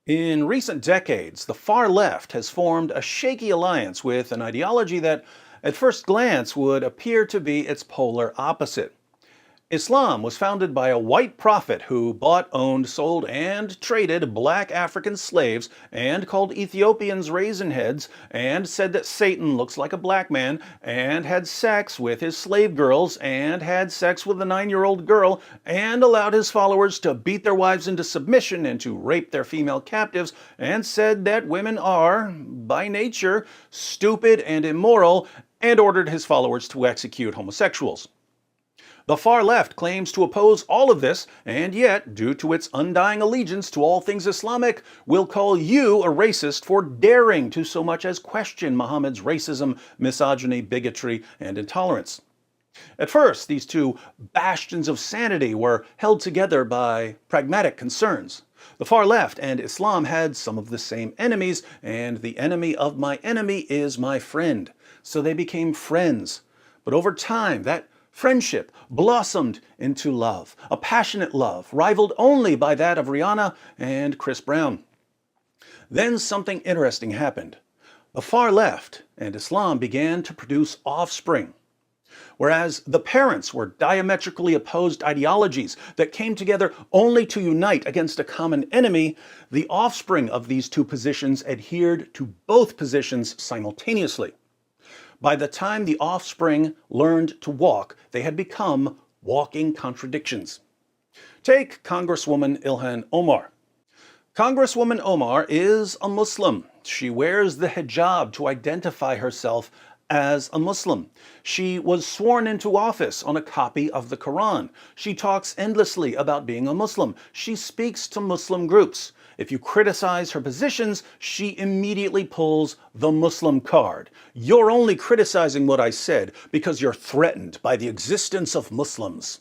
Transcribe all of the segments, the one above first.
In recent decades, the far left has formed a shaky alliance with an ideology that, at first glance, would appear to be its polar opposite. Islam was founded by a white prophet who bought, owned, sold, and traded black African slaves and called Ethiopians raisin heads and said that Satan looks like a black man and had sex with his slave girls and had sex with a 9-year-old girl and allowed his followers to beat their wives into submission and to rape their female captives and said that women are, by nature, stupid and immoral and ordered his followers to execute homosexuals. The far left claims to oppose all of this, and yet, due to its undying allegiance to all things Islamic, will call you a racist for daring to so much as question Muhammad's racism, misogyny, bigotry, and intolerance. At first, these two bastions of sanity were held together by pragmatic concerns. The far left and Islam had some of the same enemies, and the enemy of my enemy is my friend. So they became friends. But over time, that friendship blossomed into love, a passionate love, rivaled only by that of Rihanna and Chris Brown. Then something interesting happened. The far left and Islam began to produce offspring. Whereas the parents were diametrically opposed ideologies that came together only to unite against a common enemy, the offspring of these two positions adhered to both positions simultaneously. By the time the offspring learned to walk, they had become walking contradictions. Take Congresswoman Ilhan Omar. Congresswoman Omar is a Muslim. She wears the hijab to identify herself as a Muslim. She was sworn into office on a copy of the Quran. She talks endlessly about being a Muslim. She speaks to Muslim groups. If you criticize her positions, she immediately pulls the Muslim card. You're only criticizing what I said because you're threatened by the existence of Muslims.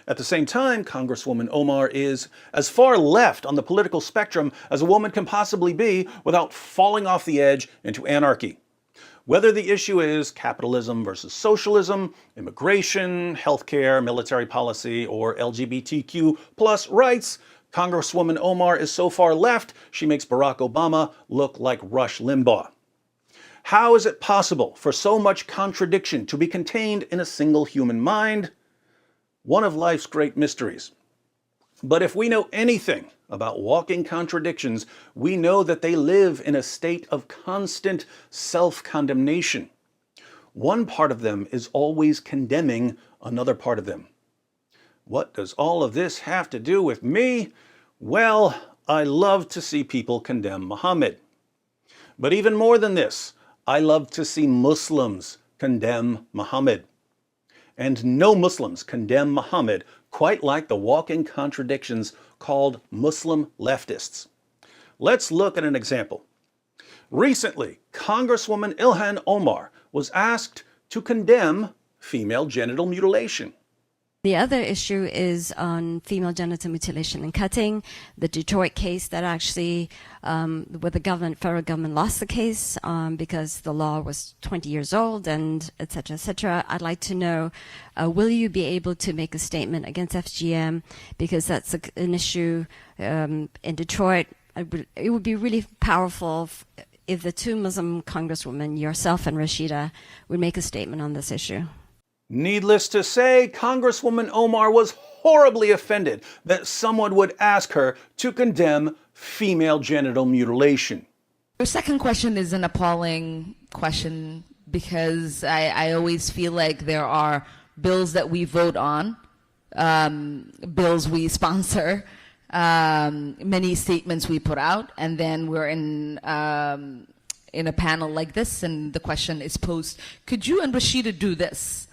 At the same time, Congresswoman Omar is as far left on the political spectrum as a woman can possibly be without falling off the edge into anarchy. Whether the issue is capitalism versus socialism, immigration, healthcare, military policy, or LGBTQ plus rights, Congresswoman Omar is so far left, she makes Barack Obama look like Rush Limbaugh. How is it possible for so much contradiction to be contained in a single human mind? One of life's great mysteries. But if we know anything about walking contradictions, we know that they live in a state of constant self-condemnation. One part of them is always condemning another part of them. What does all of this have to do with me? Well, I love to see people condemn Muhammad. But even more than this, I love to see Muslims condemn Muhammad. And no Muslims condemn Muhammad quite like the walking contradictions called Muslim leftists. Let's look at an example. Recently, Congresswoman Ilhan Omar was asked to condemn female genital mutilation. The other issue is on female genital mutilation and cutting. The Detroit case that actually, where the federal government lost the case because the law was 20 years old and et cetera, et cetera. I'd like to know, will you be able to make a statement against FGM? Because that's an issue in Detroit. It would be really powerful if the two Muslim congresswomen, yourself and Rashida, would make a statement on this issue. Needless to say, Congresswoman Omar was horribly offended that someone would ask her to condemn female genital mutilation. Your second question is an appalling question because I always feel like there are bills that we vote on, bills we sponsor, many statements we put out, and then we're in a panel like this and the question is posed, could you and Rashida do this?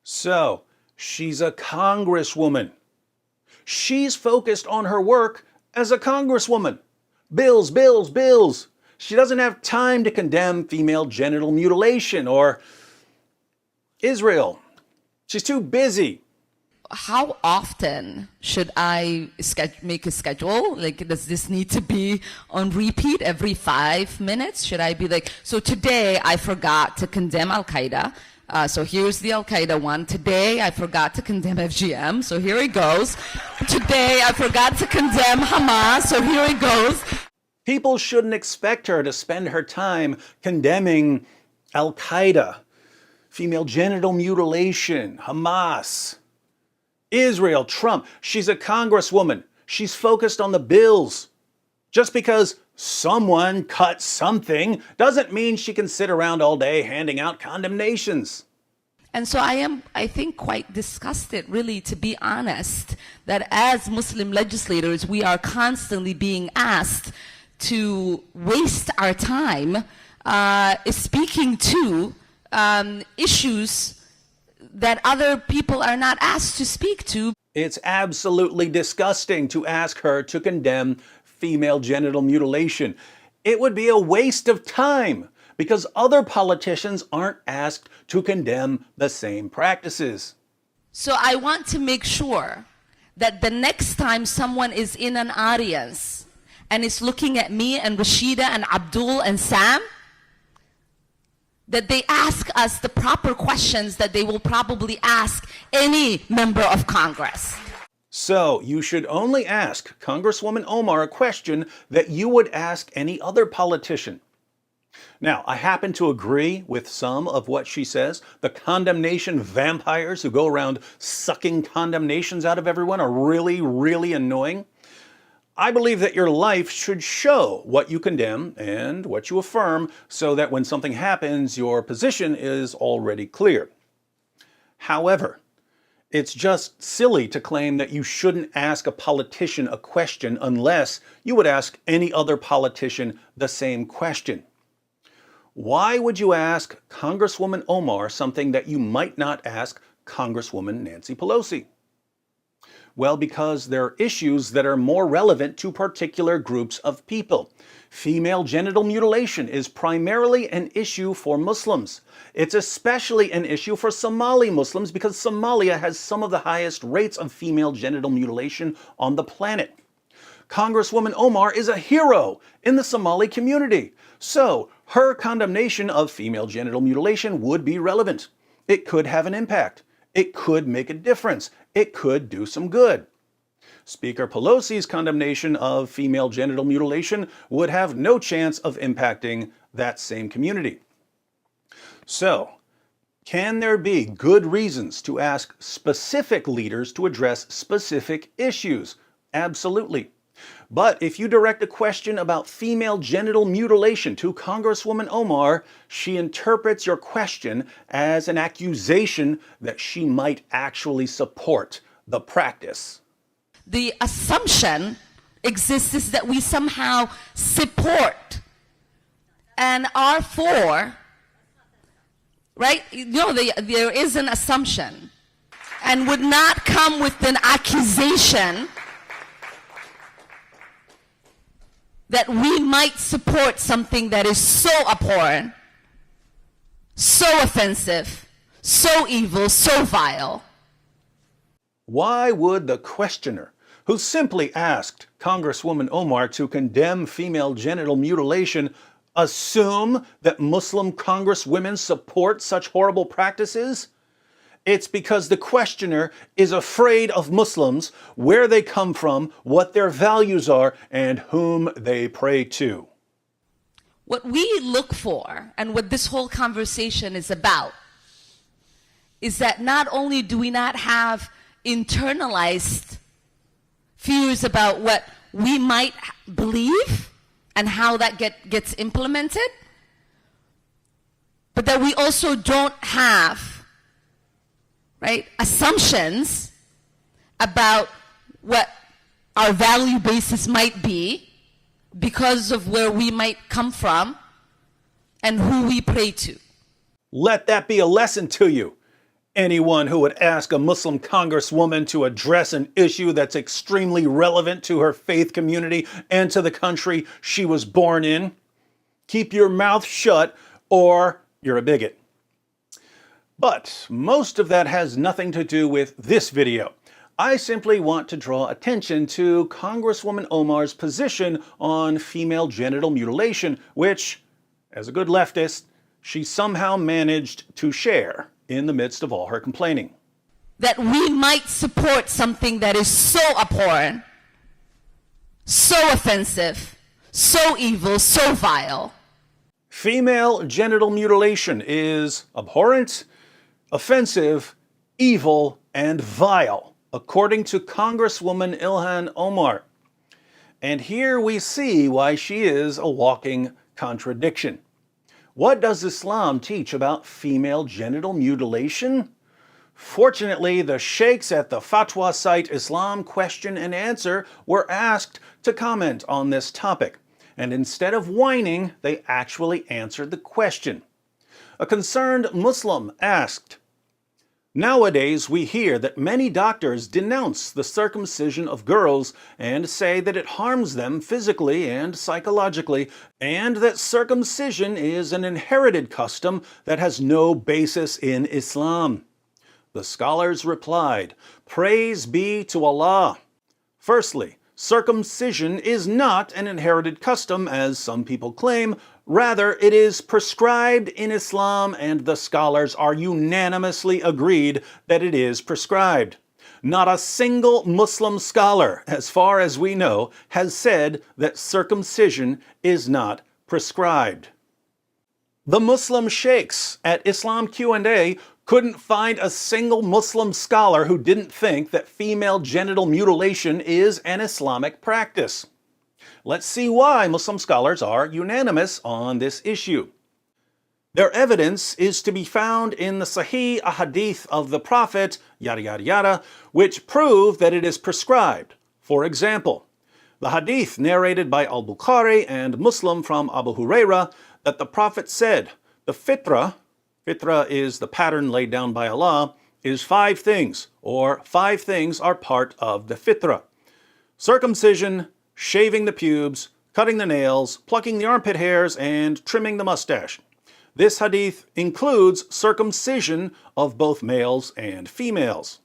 So, she's a congresswoman. She's focused on her work as a congresswoman. Bills, bills, bills. She doesn't have time to condemn female genital mutilation or Israel. She's too busy. How often should I make a schedule? Like, does this need to be on repeat every 5 minutes? Should I be like, so today I forgot to condemn Al-Qaeda, So here's the Al-Qaeda one. Today, I forgot to condemn FGM, so here it goes. Today, I forgot to condemn Hamas, so here it goes. People shouldn't expect her to spend her time condemning Al-Qaeda, female genital mutilation, Hamas, Israel, Trump. She's a congresswoman. She's focused on the bills. Just because someone cut something doesn't mean she can sit around all day handing out condemnations. And so I think, quite disgusted, really, to be honest, that as Muslim legislators, we are constantly being asked to waste our time speaking to issues that other people are not asked to speak to. It's absolutely disgusting to ask her to condemn female genital mutilation. It would be a waste of time because other politicians aren't asked to condemn the same practices. So I want to make sure that the next time someone is in an audience and is looking at me and Rashida and Abdul and Sam, that they ask us the proper questions that they will probably ask any member of Congress. So you should only ask Congresswoman Omar a question that you would ask any other politician. Now, I happen to agree with some of what she says. The condemnation vampires who go around sucking condemnations out of everyone are really, really annoying. I believe that your life should show what you condemn and what you affirm so that when something happens, your position is already clear. However, it's just silly to claim that you shouldn't ask a politician a question unless you would ask any other politician the same question. Why would you ask Congresswoman Omar something that you might not ask Congresswoman Nancy Pelosi? Well, because there are issues that are more relevant to particular groups of people. Female genital mutilation is primarily an issue for Muslims. It's especially an issue for Somali Muslims because Somalia has some of the highest rates of female genital mutilation on the planet. Congresswoman Omar is a hero in the Somali community. So, her condemnation of female genital mutilation would be relevant. It could have an impact. It could make a difference. It could do some good. Speaker Pelosi's condemnation of female genital mutilation would have no chance of impacting that same community. So, can there be good reasons to ask specific leaders to address specific issues? Absolutely. But if you direct a question about female genital mutilation to Congresswoman Omar, she interprets your question as an accusation that she might actually support the practice. The assumption exists is that we somehow support and are for, right? There is an assumption and would not come with an accusation that we might support something that is so abhorrent, so offensive, so evil, so vile. Why would the questioner, who simply asked Congresswoman Omar to condemn female genital mutilation, assume that Muslim congresswomen support such horrible practices? It's because the questioner is afraid of Muslims, where they come from, what their values are, and whom they pray to. What we look for, and what this whole conversation is about, is that not only do we not have internalized fears about what we might believe and how that gets implemented, but that we also don't have assumptions about what our value basis might be because of where we might come from and who we pray to. Let that be a lesson to you. Anyone who would ask a Muslim congresswoman to address an issue that's extremely relevant to her faith community and to the country she was born in, keep your mouth shut or you're a bigot. But most of that has nothing to do with this video. I simply want to draw attention to Congresswoman Omar's position on female genital mutilation, which, as a good leftist, she somehow managed to share. in the midst of all her complaining. That we might support something that is so abhorrent, so offensive, so evil, so vile. Female genital mutilation is abhorrent, offensive, evil, and vile, according to Congresswoman Ilhan Omar. And here we see why she is a walking contradiction. What does Islam teach about female genital mutilation? Fortunately, the sheikhs at the fatwa site Islam Question and Answer were asked to comment on this topic, and instead of whining, they actually answered the question. A concerned Muslim asked, "Nowadays we hear that many doctors denounce the circumcision of girls and say that it harms them physically and psychologically, and that circumcision is an inherited custom that has no basis in Islam." The scholars replied, "Praise be to Allah. Firstly, circumcision is not an inherited custom, as some people claim. Rather, it is prescribed in Islam, and the scholars are unanimously agreed that it is prescribed. Not a single Muslim scholar, as far as we know, has said that circumcision is not prescribed." The Muslim sheikhs at Islam Q&A couldn't find a single Muslim scholar who didn't think that female genital mutilation is an Islamic practice. Let's see why Muslim scholars are unanimous on this issue. Their evidence is to be found in the Sahih Ahadith of the Prophet, yada yada yada, which prove that it is prescribed. For example, the hadith narrated by Al-Bukhari and Muslim from Abu Huraira that the Prophet said, the fitra is the pattern laid down by Allah, is 5 things, or 5 things are part of the fitra. Circumcision, shaving the pubes, cutting the nails, plucking the armpit hairs, and trimming the mustache. This hadith includes circumcision of both males and females.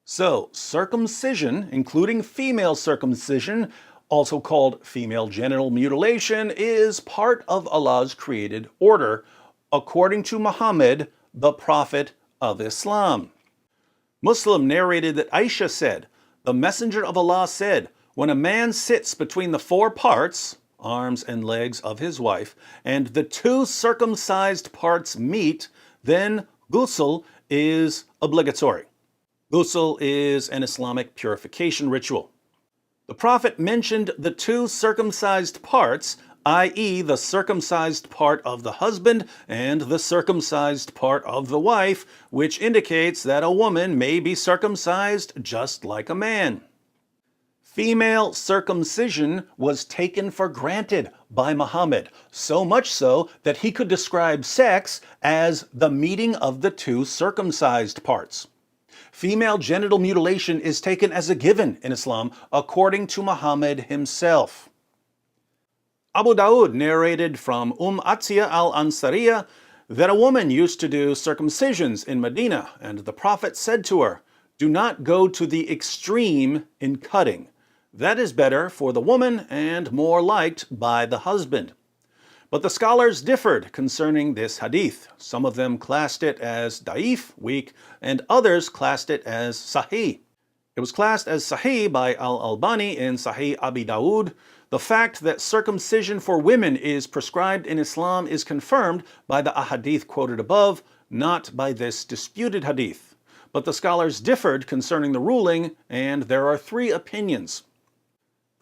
So, circumcision, including female circumcision, also called female genital mutilation, is part of Allah's created order, according to Muhammad, the Prophet of Islam. Muslim narrated that Aisha said, "The Messenger of Allah said, when a man sits between the 4 parts, arms and legs of his wife, and the 2 circumcised parts meet, then ghusl is obligatory." Ghusl is an Islamic purification ritual. The Prophet mentioned the 2 circumcised parts, i.e. the circumcised part of the husband and the circumcised part of the wife, which indicates that a woman may be circumcised just like a man. Female circumcision was taken for granted by Muhammad, so much so that he could describe sex as the meeting of the 2 circumcised parts. Female genital mutilation is taken as a given in Islam, according to Muhammad himself. Abu Dawood narrated from Atiyah al-Ansariya that a woman used to do circumcisions in Medina, and the Prophet said to her, "Do not go to the extreme in cutting. That is better for the woman and more liked by the husband." But the scholars differed concerning this hadith. Some of them classed it as da'if, weak, and others classed it as sahih. It was classed as sahih by Al-Albani in Sahih Abi Dawood. The fact that circumcision for women is prescribed in Islam is confirmed by the ahadith quoted above, not by this disputed hadith. But the scholars differed concerning the ruling, and there are 3 opinions.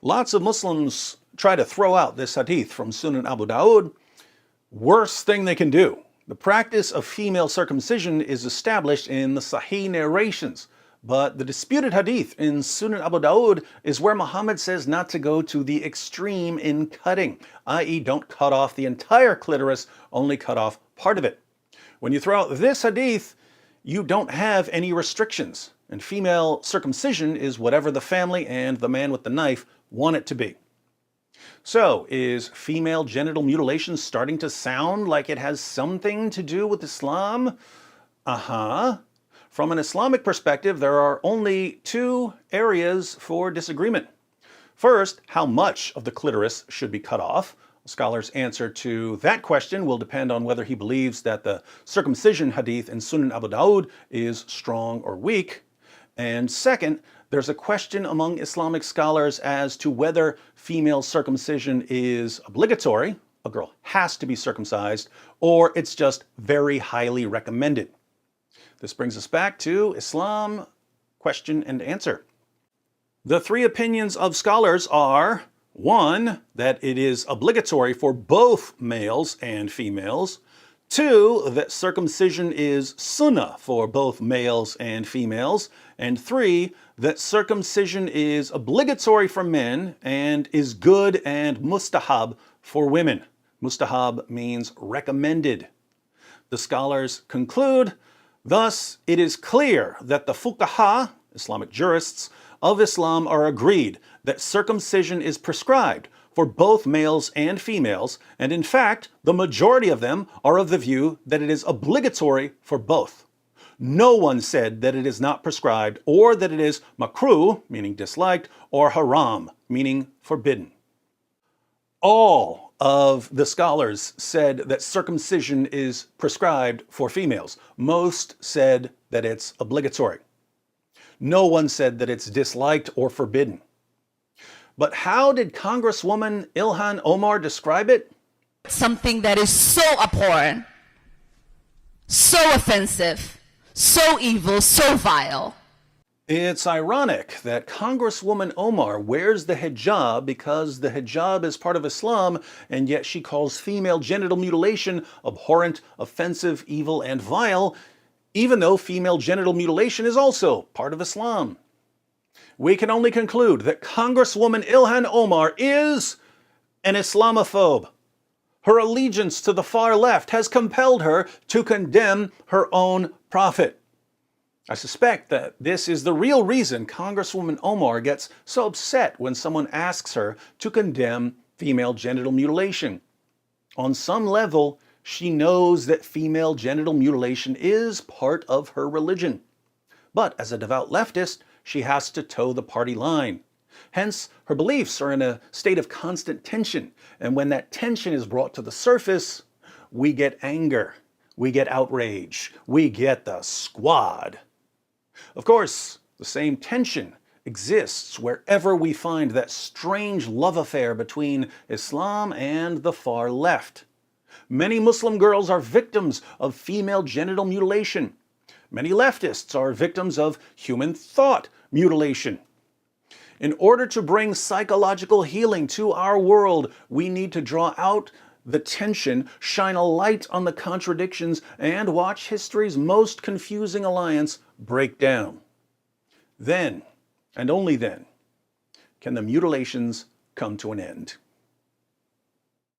Lots of Muslims try to throw out this hadith from Sunan Abu Dawood. Worst thing they can do. The practice of female circumcision is established in the Sahih narrations, but the disputed hadith in Sunan Abu Dawood is where Muhammad says not to go to the extreme in cutting, i.e. don't cut off the entire clitoris, only cut off part of it. When you throw out this hadith, you don't have any restrictions, and female circumcision is whatever the family and the man with the knife want it to be. So, is female genital mutilation starting to sound like it has something to do with Islam? From an Islamic perspective, there are only 2 areas for disagreement. First, how much of the clitoris should be cut off. Scholars' answer to that question will depend on whether he believes that the circumcision hadith in Sunan Abu Dawud is strong or weak. And second, there's a question among Islamic scholars as to whether female circumcision is obligatory, a girl has to be circumcised, or it's just very highly recommended. This brings us back to Islam question and answer. The three opinions of scholars are: 1, that it is obligatory for both males and females. 2, that circumcision is sunnah for both males and females. And 3, that circumcision is obligatory for men and is good and mustahab for women. Mustahab means recommended. The scholars conclude, thus it is clear that the fuqaha, Islamic jurists, of Islam are agreed that circumcision is prescribed for both males and females, and in fact, the majority of them are of the view that it is obligatory for both. No one said that it is not prescribed or that it is makruh, meaning disliked, or haram, meaning forbidden. All of the scholars said that circumcision is prescribed for females. Most said that it's obligatory. No one said that it's disliked or forbidden. But how did Congresswoman Ilhan Omar describe it? Something that is so abhorrent, so offensive, so evil, so vile. It's ironic that Congresswoman Omar wears the hijab because the hijab is part of Islam, and yet she calls female genital mutilation abhorrent, offensive, evil, and vile, even though female genital mutilation is also part of Islam. We can only conclude that Congresswoman Ilhan Omar is an Islamophobe. Her allegiance to the far left has compelled her to condemn her own prophet. I suspect that this is the real reason Congresswoman Omar gets so upset when someone asks her to condemn female genital mutilation. On some level, she knows that female genital mutilation is part of her religion. But as a devout leftist, she has to toe the party line. Hence, her beliefs are in a state of constant tension. And when that tension is brought to the surface, we get anger, we get outrage, we get the squad. Of course, the same tension exists wherever we find that strange love affair between Islam and the far left. Many Muslim girls are victims of female genital mutilation. Many leftists are victims of human thought mutilation. In order to bring psychological healing to our world, we need to draw out the tension, shine a light on the contradictions, and watch history's most confusing alliance break down. Then, and only then, can the mutilations come to an end.